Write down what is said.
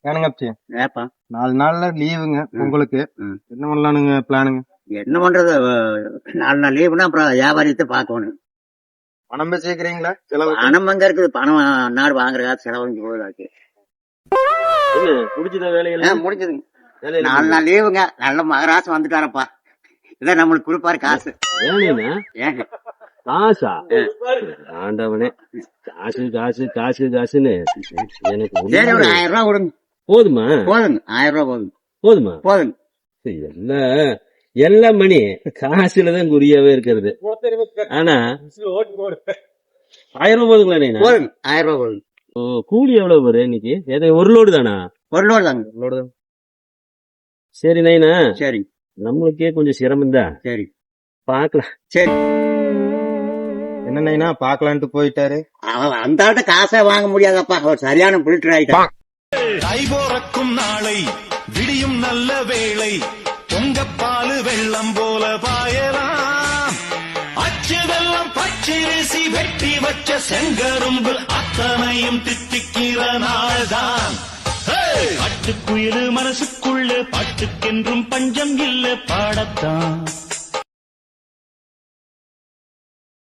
ஏனுங்கப்பச்சி ஏப்பா 4 நாள்ல லீவுங்க உங்களுக்கு என்ன பண்ணலானுங்க பிளானுங்க? என்ன பண்றது? 4 நாள் லீவுனா அப்புறம் வியாபாரியத்தை பார்க்கணும். பணம் வச்சுக்கிறீங்களா? செலவு பணம் எங்க இருக்குது? பணம் நாடு வாங்குற காசு செலவழிஞ்சு போகுதாக்கு. முடிஞ்சத வேலையெல்லாம் முடிஞ்சதுங்க. 4 நாள் லீவுங்க. நல்ல மகராசம் வந்துட்டாரப்பா. இதான் நம்மளுக்கு கொடுப்பாரு காசு. ஏங்க காசா? ஆண்டவனே, காசு காசு காசு காசுன்னு எனக்கு சரி, ஒரு 1000 ரூபா கொடுங்க. போதுமா? போதுங்க, 1000 ரூபா போதுங்க. போதுமா? போதுங்க. எல்லாம் மணி காசுலதான் குறியாவே இருக்கிறது. ஆனா 1000 ரூபாய் போதுங்களா? நீங்க போதுங்க, 1000 ரூபா போதுங்க. கூலி எவ்வளவு வரும் இன்னைக்கு? ஒரு லோடு தானா? ஒரு லோடு தாங்க. லோடு தான். சரி நைனா, சரி. நம்மளுக்கே கொஞ்சம் சிரமம் தான். சரி, பாக்கலாம். சரி. என்ன நைனா பாக்கலான்ட்டு போயிட்டாரு. அந்த ஆட்ட காசை வாங்க முடியாதப்பா. ஒரு சரியான பில்டர் ஆயிட்டான். தைபோறக்கும் நாளை விடியும் நல்ல வேளை பொங்கப்பாலு வெள்ளம் போல பாயலாம். அச்சு வெள்ளம் பச்சரிசி வெட்டி வச்ச செங்கரும்பு அத்தனையும் தித்திக்கிற நாள்தான். பட்டுக்குயிலு மனசுக்குள்ள பாட்டுக்கென்றும் பஞ்சம் இல்ல பாடத்தான்.